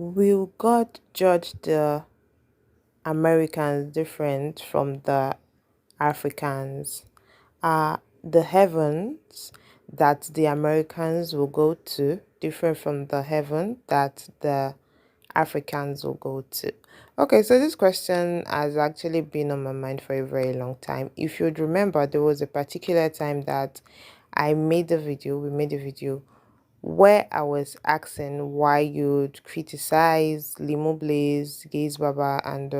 Will God judge the Americans different from the Africans? Are the heavens that the Americans will go to different from the heaven that the Africans will go to? Okay, so this question has actually been on my mind for a very long time. If you'd remember, there was a particular time that we made a video where I was asking why you'd criticize Limo Blaze, Gaze Baba, and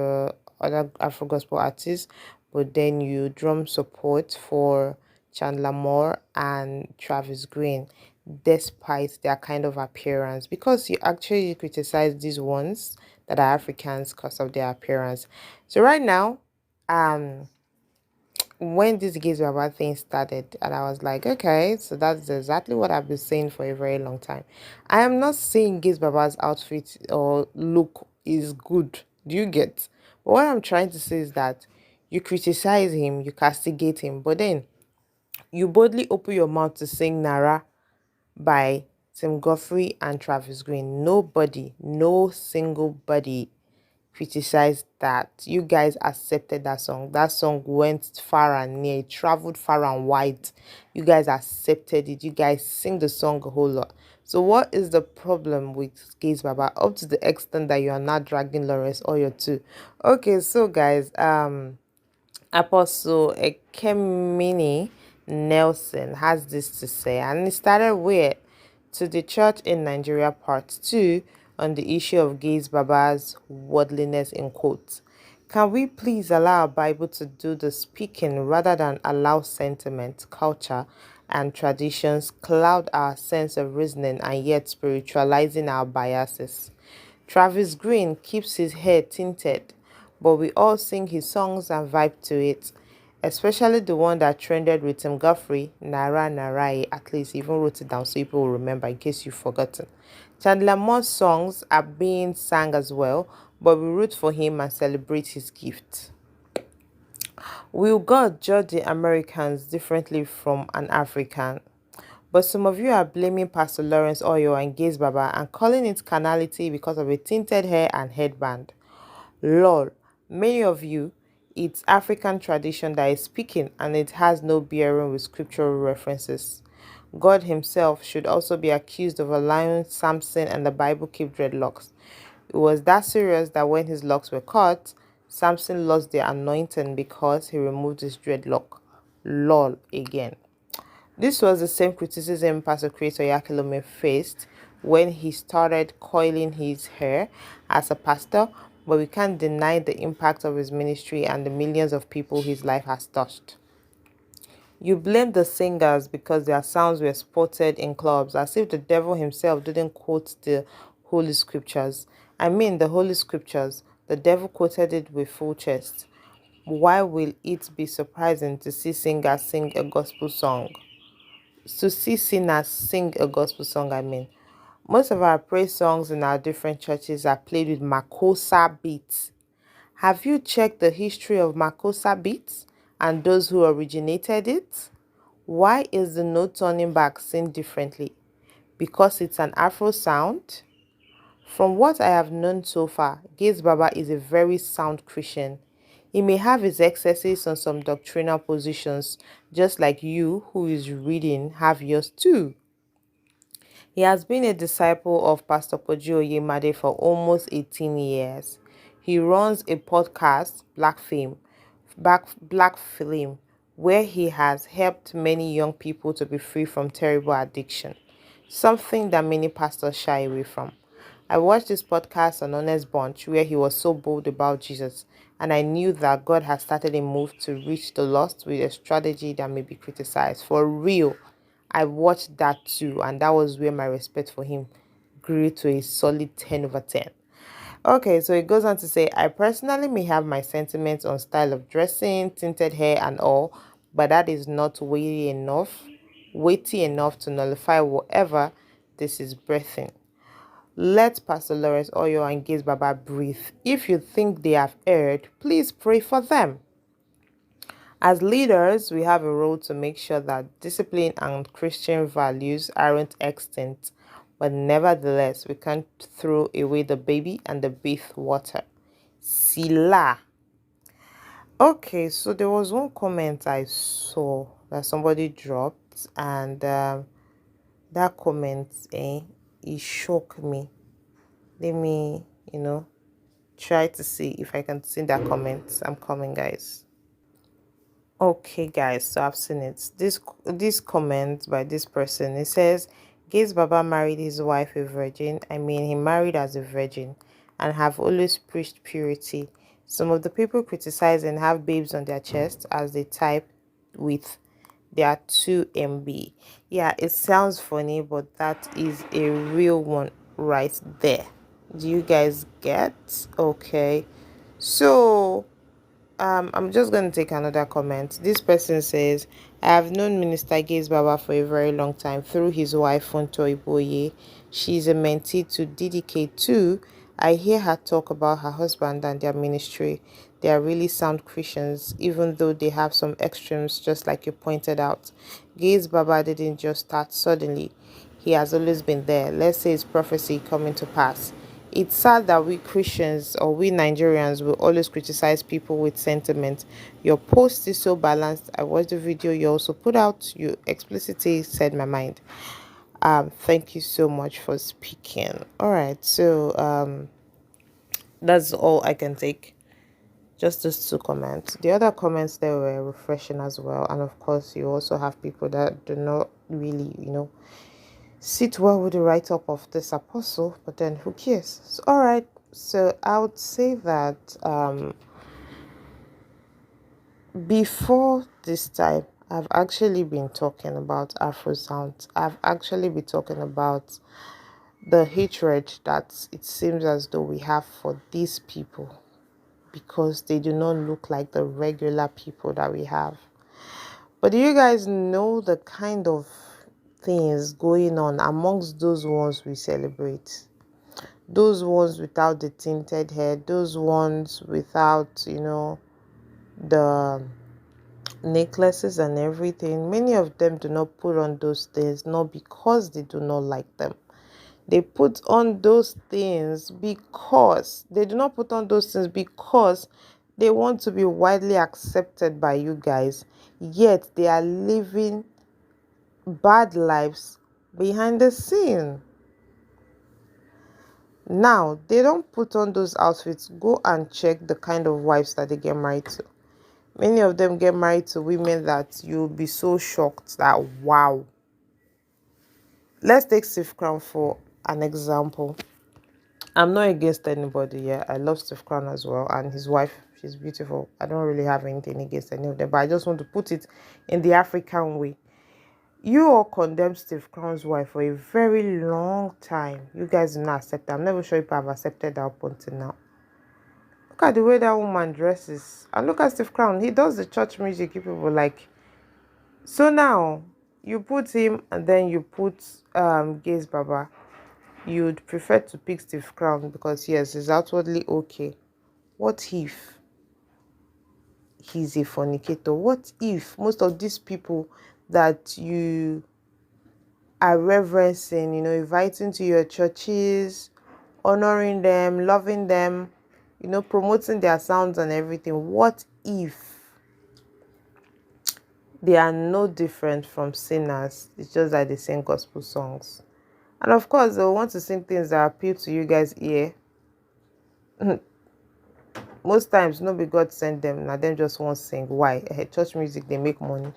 other Afro gospel artists, but then you drum support for Chandler and Travis Greene, despite their kind of appearance, because you actually criticize these ones that are Africans because of their appearance. So right now, um when this Giz Baba thing started, and I was like, okay, so that's exactly what I've been saying for a very long time. I am not saying Giz Baba's outfit or look is good. Do you get? But what I'm trying to say is that you criticize him, you castigate him, but then you boldly open your mouth to sing Nara by Tim Godfrey and Travis Green. Nobody, no single body criticized that. You guys accepted that song. That song went far and near, it traveled far and wide. You guys accepted it. You guys sing the song a whole lot. So what is the problem with Gaze Baba up to the extent that you are not dragging Lawrence Oyo too? Okay, so guys, Apostle Ekemini Nelson has this to say, and it started with to the church in Nigeria part 2 on the issue of Gaze Baba's worldliness in quotes. Can we please allow our Bible to do the speaking rather than allow sentiment, culture, and traditions cloud our sense of reasoning and yet spiritualizing our biases? Travis Greene keeps his hair tinted, but we all sing his songs and vibe to it, especially the one that trended with Tim Guthrie, Nara Narai. At least even wrote it down so people will remember in case you've forgotten. Chandler Moore's songs are being sung as well, but we root for him and celebrate his gift. Will God judge the Americans differently from an African? But some of you are blaming Pastor Lawrence Oyo and Gaze Baba and calling it carnality because of a tinted hair and headband. Lol, many of you, it's African tradition that is speaking and it has no bearing with scriptural references. God himself should also be accused of allowing Samson and the Bible keep dreadlocks. It was that serious that when his locks were cut, Samson lost the anointing because he removed his dreadlock. Lol again. This was the same criticism Pastor Creator Yakilome faced when he started coiling his hair as a pastor, but we can't deny the impact of his ministry and the millions of people his life has touched. You blame the singers because their sounds were spotted in clubs, as if the devil himself didn't quote the Holy Scriptures. I mean, the Holy Scriptures, the devil quoted it with full chest. Why will it be surprising to see singers sing a gospel song? To see sinners sing a gospel song, I mean. Most of our praise songs in our different churches are played with Makossa beats. Have you checked the history of Makossa beats and those who originated it? Why is the no turning back seen differently? Because it's an Afro sound? From what I have known so far, Gaze Baba is a very sound Christian. He may have his excesses on some doctrinal positions, just like you, who is reading, have yours too. He has been a disciple of Pastor Kojo Oyemade for almost 18 years. He runs a podcast, Black Film, where he has helped many young people to be free from terrible addiction, something that many pastors shy away from. I watched this podcast on Honest Bunch where he was so bold about Jesus, and I knew that God had started a move to reach the lost with a strategy that may be criticized. For real, I watched that too, and that was where my respect for him grew to a solid 10 over 10. Okay, so it goes on to say, I personally may have my sentiments on style of dressing, tinted hair, and all, but that is not weighty enough to nullify whatever this is breathing. Let Pastor Lawrence Oyo and Gaze Baba breathe. If you think they have erred, please pray for them. As leaders, we have a role to make sure that discipline and Christian values aren't extinct, but nevertheless, we can't throw away the baby and the bath water. Sila. Okay, so there was one comment I saw that somebody dropped, and that comment, it shocked me. Let me, try to see if I can see that comment. I'm coming, guys. Okay, guys, so I've seen it. This comment by this person, it says, Gaise Baba married his wife a virgin. I mean, he married as a virgin and have always preached purity. Some of the people criticizing have babes on their chest as they type with their 2 MB. Yeah, it sounds funny, but that is a real one right there. Do you guys get? Okay. So I'm just going to take another comment. This person says, I have known Minister Gaise Baba for a very long time through his wife, Funto Iboye. She's a mentee to dedicate to. I hear her talk about her husband and their ministry. They are really sound Christians, even though they have some extremes, just like you pointed out. Gaise Baba didn't just start suddenly. He has always been there. Let's say it's prophecy coming to pass. It's sad that we Christians or we Nigerians will always criticize people with sentiment. Your post is so balanced. I watched the video you also put out. You explicitly said my mind. Thank you so much for speaking. All right, so that's all I can take. Just those 2 comments. The other comments there were refreshing as well, and of course, you also have people that do not really, sit well with the write-up of this apostle, but then who cares? So, all right, so I would say that before this time, I've actually been talking about Afro sounds. I've actually been talking about the hatred that it seems as though we have for these people because they do not look like the regular people that we have. But do you guys know the kind of things going on amongst those ones we celebrate? Those ones without the tinted hair, those ones without, the necklaces and everything. Many of them do not put on those things, not because they do not like them. They put on those things because they do not put on those things because they want to be widely accepted by you guys. Yet they are living bad lives behind the scene. Now, they don't put on those outfits. Go and check the kind of wives that they get married to. Many of them get married to women that you'll be so shocked that, wow. Let's take Steve Crown for an example. I'm not against anybody. Yeah, I love Steve Crown as well. And his wife, she's beautiful. I don't really have anything against any of them. But I just want to put it in the African way. You all condemned Steve Crown's wife for a very long time. You guys did not accept it. I'm never sure if I've accepted that up until now. Look at the way that woman dresses. And look at Steve Crown. He does the church music. You people like. So now, you put him and then you put Gaise Baba. You'd prefer to pick Steve Crown because, yes, he's outwardly okay. What if he's a fornicator? What if most of these people that you are reverencing, inviting to your churches, honoring them, loving them, promoting their sounds and everything, what if they are no different from sinners? It's just that they sing gospel songs. And of course, they'll want to sing things that appeal to you guys' ear. Most times, nobody God send them. Now, them just want to sing. Why? Church music, they make money.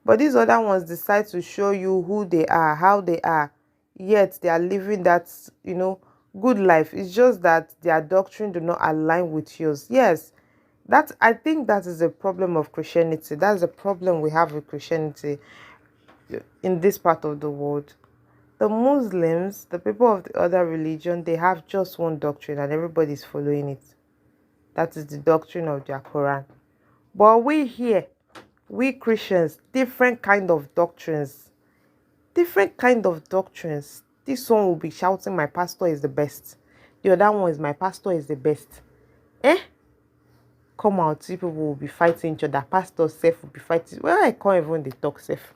But these other ones decide to show you who they are, how they are. Yet, they are living that, good life. It's just that their doctrine do not align with yours. Yes, I think that is a problem of Christianity. That's a problem we have with Christianity in this part of the world. The Muslims, the people of the other religion, they have just one doctrine and everybody's following it. That is the doctrine of their Quran. But we here, we Christians, different kind of doctrines. Different kind of doctrines. This one will be shouting, my pastor is the best. The other one is, my pastor is the best. Come out, people will be fighting each other. Pastor self will be fighting. Well, I can't even talk self.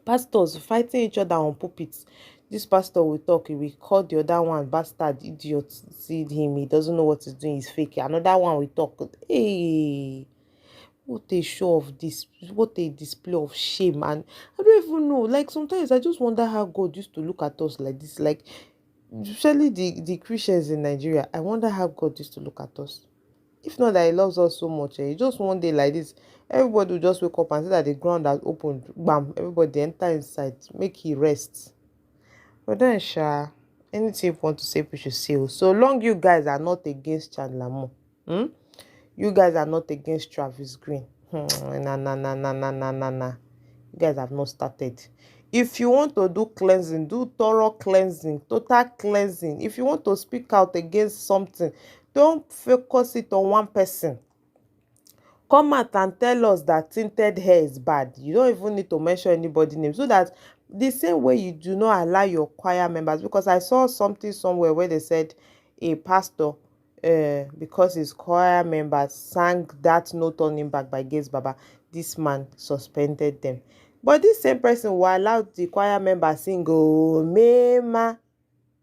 Pastors fighting each other on pulpits. This pastor will talk, he will call the other one bastard, idiot. See him, he doesn't know what he's doing, he's fake. Another one will talk. Hey, what a show of this, what a display of shame. And I don't even know. Like sometimes I just wonder how God used to look at us like this. Like, especially the Christians in Nigeria. I wonder how God used to look at us. If not that he loves us so much, just one day like this, everybody will just wake up and see that the ground has opened. Bam, everybody enter inside, make he rest. But then, anything you want to say, we should say. So long you guys are not against Chandler Mo, you guys are not against Travis Green. Na na na na na na na na. You guys have not started. If you want to do cleansing, do thorough cleansing, total cleansing. If you want to speak out against something, don't focus it on one person. Come out and tell us that tinted hair is bad. You don't even need to mention anybody's name, so that the same way you do not allow your choir members, because I saw something somewhere where they said a pastor, because his choir members sang that No Turning Back by Gaise Baba, this man suspended them. But this same person will allow the choir members sing "Oh Mema"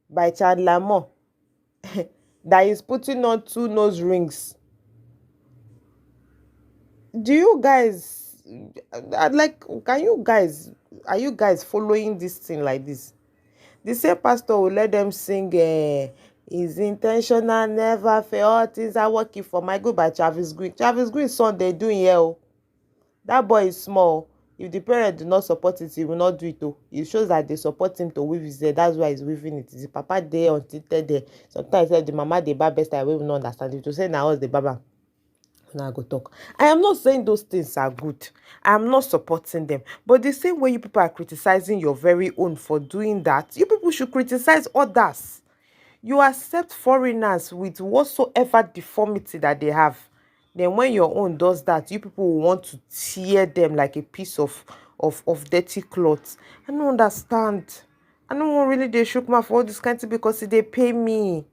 by Chandler Mo that is putting on 2 nose rings. Do you guys like, can you guys, are you guys following this thing like this? The same pastor will let them sing is intentional, never fail, all things are working for my good by Travis Green. Travis Green son they doing here. Oh, that boy is small. If the parent do not support it, he will not do it. Oh, it shows that they support him to weave his hair. That's why he's weaving it. The papa there until there. Sometimes the mama they bar best, I will not understand it. To say now the baba. Now I go talk. I am not saying those things are good. I am not supporting them. But the same way you people are criticizing your very own for doing that, you people should criticize others. You accept foreigners with whatsoever deformity that they have. Then when your own does that, you people will want to tear them like a piece of dirty cloth. I don't understand. I don't want really they shook my for all this kind of thing because they pay me.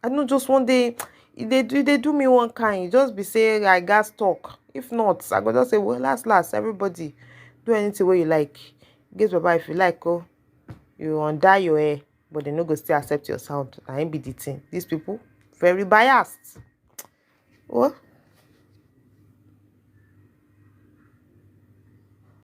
I know just one day they do me one kind. Just be say I gas talk. If not, I go just say, well, last everybody do anything where you like. Guess Baba, if you like, oh, you undye your hair, but they no go still accept your sound. I ain't be the thing. These people very biased. What?